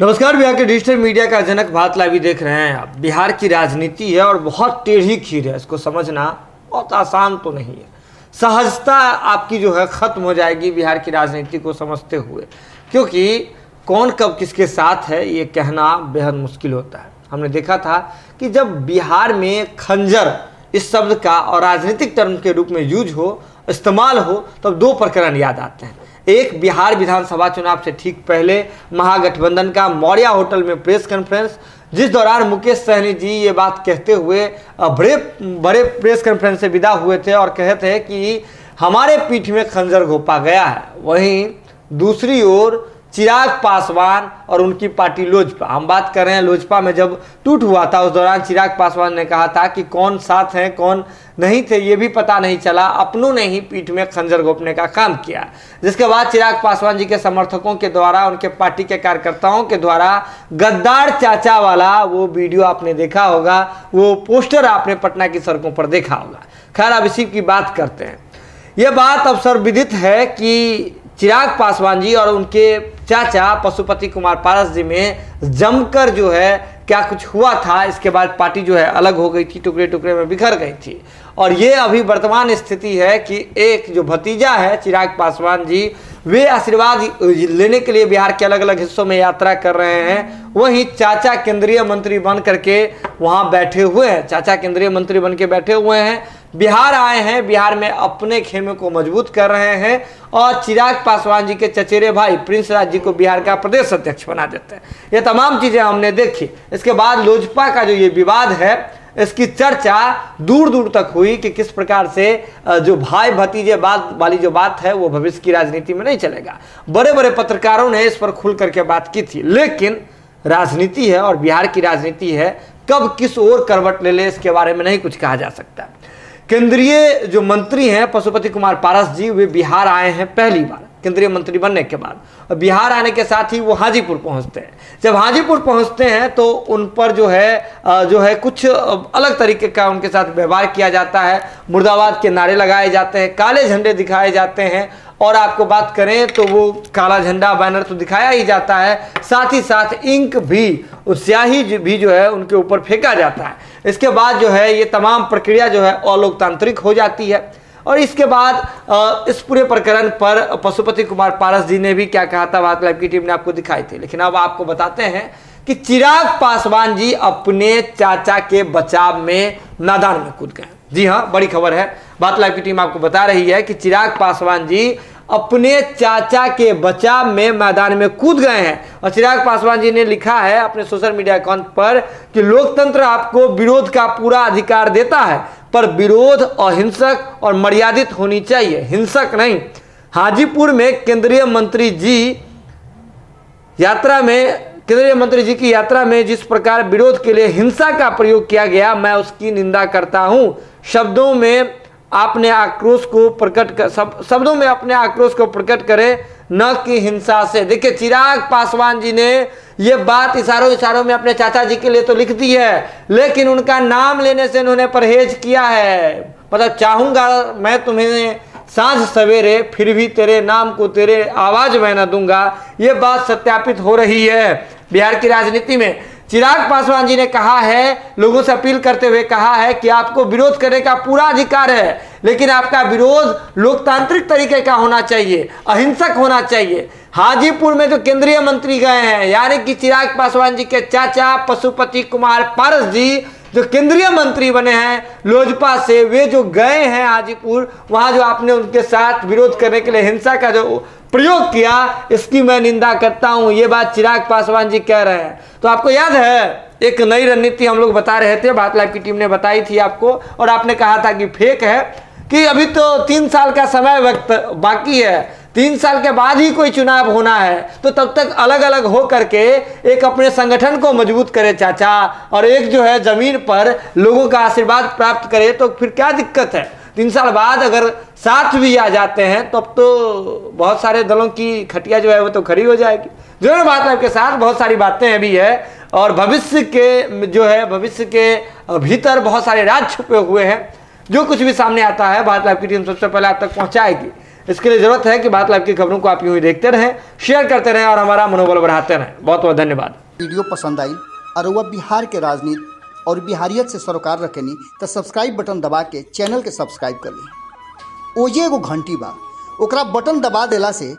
नमस्कार, बिहार के digital media का जनक भारत लाइव देख रहे हैं आप। बिहार की राजनीति है और बहुत टेढ़ी खीर है, इसको समझना बहुत आसान तो नहीं है। सहजता आपकी जो है ख़त्म हो जाएगी बिहार की राजनीति को समझते हुए, क्योंकि कौन कब किसके साथ है ये कहना बेहद मुश्किल होता है। हमने देखा था कि जब बिहार में खंजर इस शब्द का और राजनीतिक टर्म के रूप में यूज हो, इस्तेमाल हो, तब दो प्रकरण याद आते हैं। एक, बिहार विधानसभा चुनाव से ठीक पहले महागठबंधन का मौर्या होटल में प्रेस कॉन्फ्रेंस, जिस दौरान मुकेश सहनी जी ये बात कहते हुए बड़े प्रेस कॉन्फ्रेंस से विदा हुए थे और कहते हैं कि हमारे पीठ में खंजर घोंपा गया है। वहीं दूसरी ओर चिराग पासवान और उनकी पार्टी लोजपा, हम बात कर रहे हैं लोजपा में जब टूट हुआ था, उस दौरान चिराग पासवान ने कहा था कि कौन साथ हैं कौन नहीं थे ये भी पता नहीं चला, अपनों ने ही पीठ में खंजर घोंपने का काम किया। जिसके बाद चिराग पासवान जी के समर्थकों के द्वारा, उनके पार्टी के कार्यकर्ताओं के द्वारा गद्दार चाचा वाला वो वीडियो आपने देखा होगा, वो पोस्टर आपने पटना की सड़कों पर देखा होगा। खैर, अब इसी की बात करते हैं। ये बात अब सर्वविदित है कि चिराग पासवान जी और उनके चाचा पशुपति कुमार पारस जी में जमकर जो है क्या कुछ हुआ था। इसके बाद पार्टी जो है अलग हो गई थी, टुकड़े टुकड़े में बिखर गई थी। और ये अभी वर्तमान स्थिति है कि एक जो भतीजा है चिराग पासवान जी, वे आशीर्वाद लेने के लिए बिहार के अलग अलग हिस्सों में यात्रा कर रहे हैं। वहीं चाचा केंद्रीय मंत्री बन करके वहाँ बैठे हुए हैं, चाचा केंद्रीय मंत्री बन के बैठे हुए हैं, बिहार आए हैं, बिहार में अपने खेमे को मजबूत कर रहे हैं और चिराग पासवान जी के चचेरे भाई प्रिंस राज जी को बिहार का प्रदेश अध्यक्ष बना देते हैं। ये तमाम चीज़ें हमने देखी। इसके बाद लोजपा का जो ये विवाद है, इसकी चर्चा दूर दूर तक हुई कि किस प्रकार से जो भाई भतीजे बात वाली जो बात है वो भविष्य की राजनीति में नहीं चलेगा। बड़े बड़े पत्रकारों ने इस पर खुल करके बात की थी, लेकिन राजनीति है और बिहार की राजनीति है, कब किस ओर करवट ले ले इसके बारे में नहीं कुछ कहा जा सकता। केंद्रीय जो मंत्री हैं पशुपति कुमार पारस जी, वे बिहार आए हैं पहली बार केंद्रीय मंत्री बनने के बाद, और बिहार आने के साथ ही वो हाजीपुर पहुंचते हैं। जब हाजीपुर पहुंचते हैं तो उन पर जो है कुछ अलग तरीके का उनके साथ व्यवहार किया जाता है। मुर्दाबाद के नारे लगाए जाते हैं, काले झंडे दिखाए जाते हैं, और आपको बात करें तो वो काला झंडा बैनर तो दिखाया ही जाता है, साथ ही साथ इंक भी, स्याही भी जो है उनके ऊपर फेंका जाता है। इसके बाद जो है ये तमाम प्रक्रिया जो है अलोकतांत्रिक हो जाती है। और इसके बाद इस पूरे प्रकरण पर पशुपति कुमार पारस जी ने भी क्या कहा था, भारत लाइव की टीम ने आपको दिखाई थी। लेकिन अब आपको बताते हैं कि चिराग पासवान जी अपने चाचा के बचाव में मैदान में कूद गए। जी हाँ, बड़ी खबर है, भारत लाइव की टीम आपको बता रही है कि चिराग पासवान जी अपने चाचा के बचाव में मैदान में कूद गए हैं। और चिराग पासवान जी ने लिखा है अपने सोशल मीडिया अकाउंट पर कि लोकतंत्र आपको विरोध का पूरा अधिकार देता है, पर विरोध अहिंसक और मर्यादित होनी चाहिए, हिंसक नहीं। हाजीपुर में केंद्रीय मंत्री जी की यात्रा में जिस प्रकार विरोध के लिए हिंसा का प्रयोग किया गया, मैं उसकी निंदा करता हूं। शब्दों में अपने आक्रोश को प्रकट करें, न कि हिंसा से। देखिए, चिराग पासवान जी ने ये बात इशारों में अपने चाचा जी के लिए तो लिख दी है, लेकिन उनका नाम लेने से उन्होंने परहेज किया है। मतलब चाहूंगा मैं तुम्हें सांझ सवेरे, फिर भी तेरे नाम को तेरे आवाज में न दूंगा, ये बात सत्यापित हो रही है बिहार की राजनीति में। चिराग पासवान जी ने कहा है, लोगों से अपील करते हुए कहा है कि आपको विरोध करने का पूरा अधिकार है, लेकिन आपका विरोध लोकतांत्रिक तरीके का होना चाहिए, अहिंसक होना चाहिए। हाजीपुर में जो केंद्रीय मंत्री गए हैं, यानी कि चिराग पासवान जी के चाचा पशुपति कुमार पारस जी जो केंद्रीय मंत्री बने हैं लोजपा से, वे जो गए हैं हाजीपुर, वहां जो आपने उनके साथ विरोध करने के लिए हिंसा का जो प्रयोग किया, इसकी मैं निंदा करता हूं। ये बात चिराग पासवान जी कह रहे हैं। तो आपको याद है एक नई रणनीति हम लोग बता रहे थे, भारत लाइव की टीम ने बताई थी आपको, और आपने कहा था कि फेक है, कि अभी तो 3 साल का समय वक्त बाकी है, 3 साल के बाद ही कोई चुनाव होना है, तो तब तक अलग अलग हो करके एक अपने संगठन को मजबूत करे चाचा, और एक जो है जमीन पर लोगों का आशीर्वाद प्राप्त करे, तो फिर क्या दिक्कत है। 3 साल बाद अगर साथ भी आ जाते हैं तब तो बहुत सारे दलों की खटिया जो है वो तो खड़ी हो जाएगी। जो है बात आपके साथ बहुत सारी बातें अभी है, और भविष्य के भीतर बहुत सारे राज छुपे हुए हैं। जो कुछ भी सामने आता है भारत लाइव की टीम सबसे पहले आप तक पहुंचाएगी। इसके लिए जरूरत है कि बात लाइव की खबरों को आप यूं ही देखते रहें, शेयर करते रहें और हमारा मनोबल बढ़ाते रहें। बहुत बहुत धन्यवाद। वीडियो पसंद आई और वह बिहार के राजनीति और बिहारियत से सरोकार रखेनी तो सब्सक्राइब बटन दबा के चैनल के सब्सक्राइब कर ली। ओजे एगो घंटी बा, ओकरा बटन दबा देला से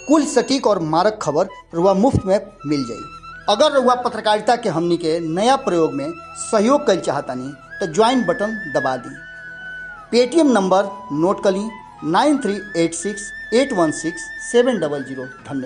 कुल सटीक और मारक खबर रुआ मुफ्त में मिल जाई। अगर रुआ पत्रकारिता के हमनी के नया प्रयोग में सहयोग कर चाहतानी तो ज्वाइन बटन दबा दी। पेटीएम नंबर नोट कर ली 9386816700। धन्यवाद।